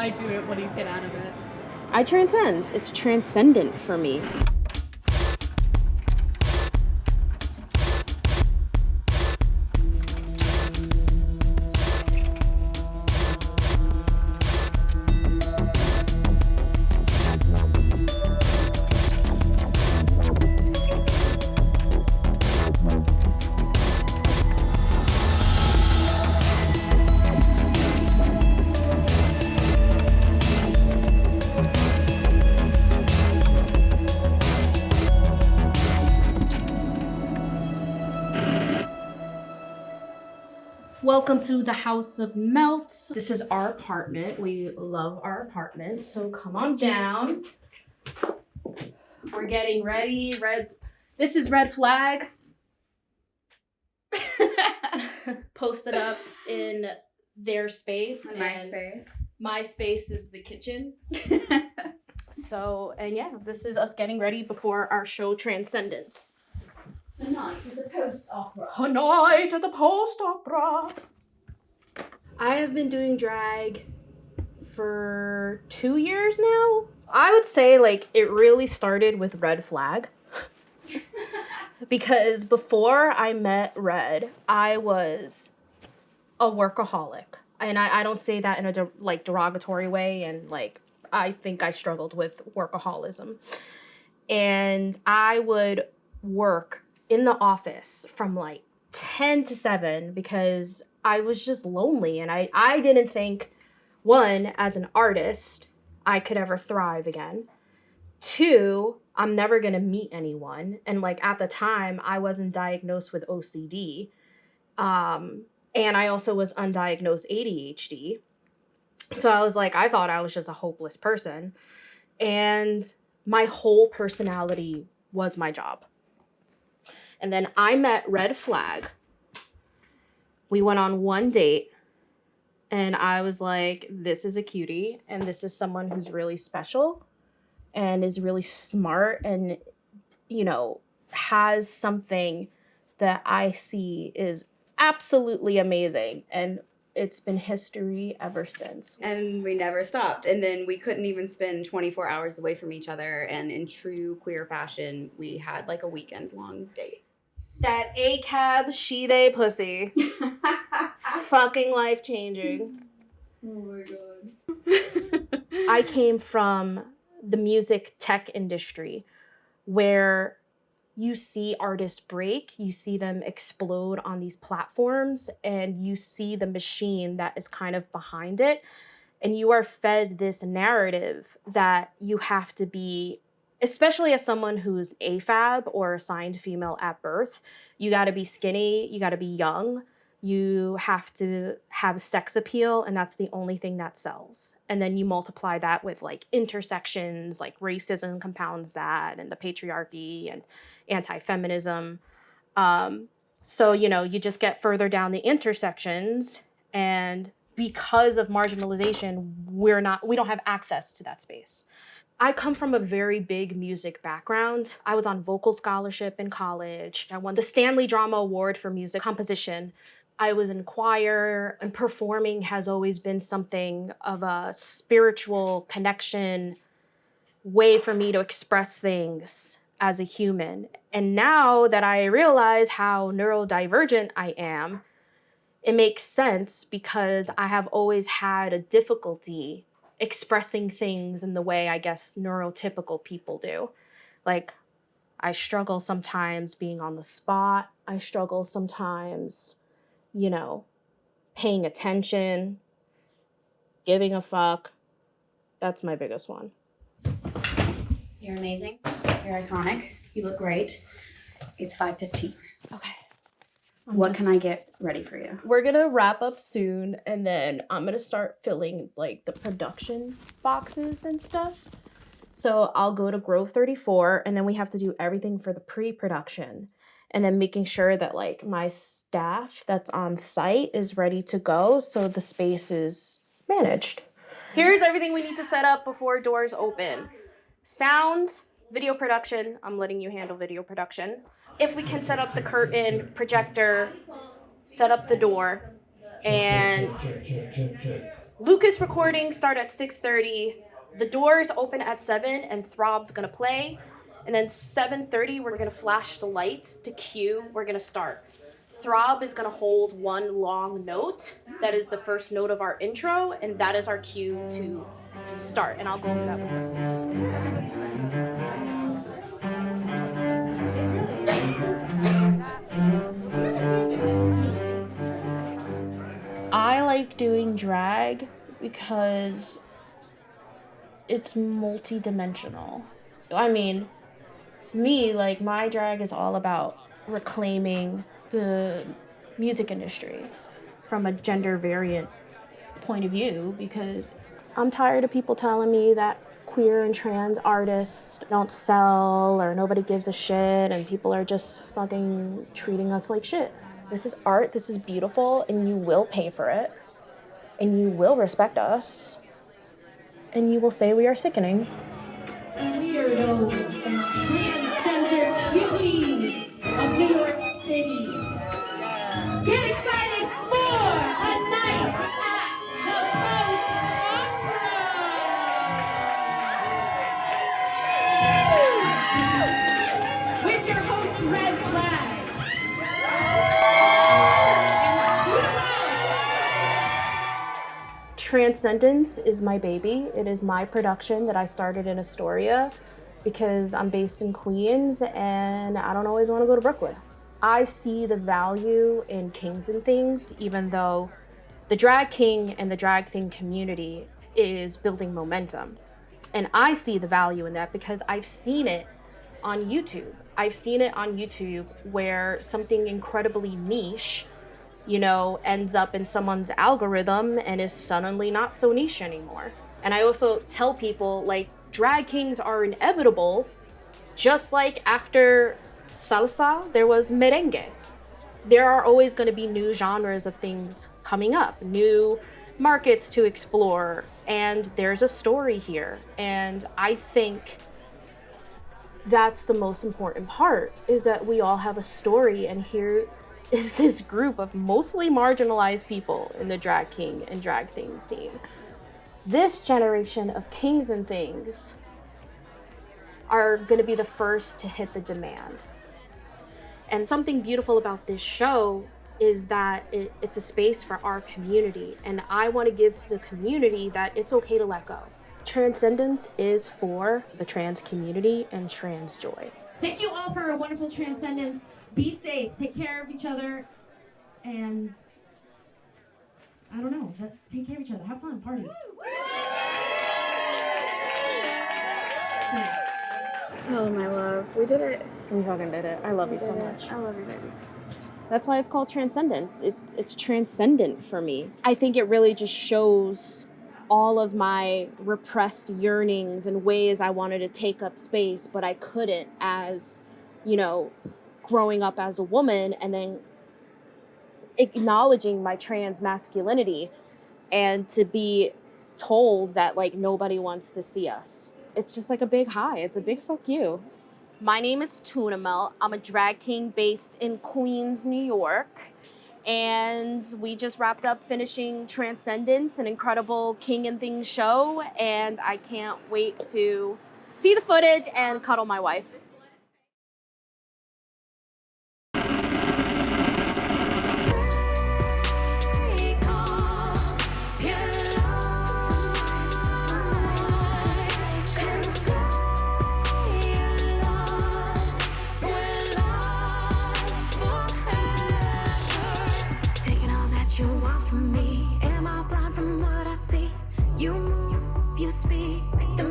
Why do it? What do you get out of it? I transcend. It's transcendent for me. Welcome to the Haus of Melt. This is our apartment. We love our apartment, so come on down. We're getting ready. This is Red Flag. Posted up in their space. My space. My space is the kitchen. So, and yeah, this is us getting ready before our show Transcendence. The night of the post opera. A night at the post opera. I have been doing drag for 2 years now. I would say like it really started with Red Flag. Because before I met Red, I was a workaholic. And I don't say that in a derogatory way. And like, I think I struggled with workaholism. And I would work in the office from like 10 to 7 because I was just lonely. And I didn't think, one, as an artist, I could ever thrive again. 2, I'm never going to meet anyone. And like at the time, I wasn't diagnosed with OCD. And I also was undiagnosed ADHD. So I was like, I thought I was just a hopeless person. And my whole personality was my job. And then I met Red Flag. We went on one date. And I was like, this is a cutie. And this is someone who's really special. And is really smart. And, you know, has something that I see is absolutely amazing. And it's been history ever since. And we never stopped. And then we couldn't even spend 24 hours away from each other. And in true queer fashion, we had like a weekend-long date. That ACAB, she, they, pussy. Fucking life-changing. Oh my god. I came from the music tech industry where you see artists break, you see them explode on these platforms, and you see the machine that is kind of behind it. And you are fed this narrative that you have to be, especially as someone who's AFAB or assigned female at birth, you got to be skinny, you got to be young, you have to have sex appeal, and that's the only thing that sells. And then you multiply that with like intersections, like racism compounds that, and the patriarchy and anti-feminism. So, you know, you just get further down the intersections, and because of marginalization, we don't have access to that space. I come from a very big music background. I was on vocal scholarship in college. I won the Stanley Drama Award for music composition. I was in choir, and performing has always been something of a spiritual connection way for me to express things as a human. And now that I realize how neurodivergent I am, it makes sense because I have always had a difficulty expressing things in the way I guess neurotypical people do. Like, I struggle sometimes being on the spot. I struggle sometimes, you know, paying attention, giving a fuck. That's my biggest one. You're amazing. You're iconic. You look great. It's 5:15. Okay. What can I get ready for you? We're gonna wrap up soon, and then I'm gonna start filling like the production boxes and stuff. So I'll go to Grove 34, and then we have to do everything for the pre-production, and then making sure that like my staff that's on site is ready to go, so the space is managed. Here's everything we need to set up before doors open. Sound, video production. I'm letting you handle video production. If we can set up the curtain, projector, set up the door, and Lucas recordings start at 6:30. The doors open at 7 and Throb's gonna play. And then 7:30, we're gonna flash the lights to cue, we're gonna start. Throb is gonna hold one long note. That is the first note of our intro, and that is our cue to start. And I'll go over that with Bussy. I like doing drag because it's multi-dimensional. I mean, me, like, my drag is all about reclaiming the music industry from a gender variant point of view, because I'm tired of people telling me that queer and trans artists don't sell or nobody gives a shit and people are just fucking treating us like shit. This is art, this is beautiful, and you will pay for it, and you will respect us, and you will say we are sickening. Weirdos and transgender cuties of New York City. Get excited for a night at the Post Opera with your host Red Flag and Tuna Melt. Transcendence is my baby. It is my production that I started in Astoria because I'm based in Queens and I don't always want to go to Brooklyn. I see the value in kings and things, even though the drag king and the drag thing community is building momentum. And I see the value in that because I've seen it on YouTube. I've seen it on YouTube where something incredibly niche, you know, ends up in someone's algorithm and is suddenly not so niche anymore. And I also tell people, like, drag kings are inevitable, just like after salsa, there was merengue. There are always going to be new genres of things coming up, new markets to explore, and there's a story here. And I think that's the most important part, is that we all have a story, and here is this group of mostly marginalized people in the drag king and drag thing scene. This generation of kings and things are going to be the first to hit the demand. And something beautiful about this show is that it's a space for our community, and I want to give to the community that it's okay to let go. Transcendence is for the trans community and trans joy. Thank you all for a wonderful transcendence. Be safe, take care of each other, and I don't know, but take care of each other. Have fun, party. Oh, my love. We did it. We fucking did it. I love you so much. I love you, baby. That's why it's called transcendence. It's transcendent for me. I think it really just shows all of my repressed yearnings and ways I wanted to take up space, but I couldn't, as, you know, growing up as a woman and then acknowledging my trans masculinity and to be told that, like, nobody wants to see us. It's just like a big hi. It's a big fuck you. My name is Tuna Melt. I'm a drag king based in Queens, New York. And we just wrapped up finishing Transcendence, an incredible King and Things show. And I can't wait to see the footage and cuddle my wife. You want from me? Am I blind from what I see? You move, you speak, the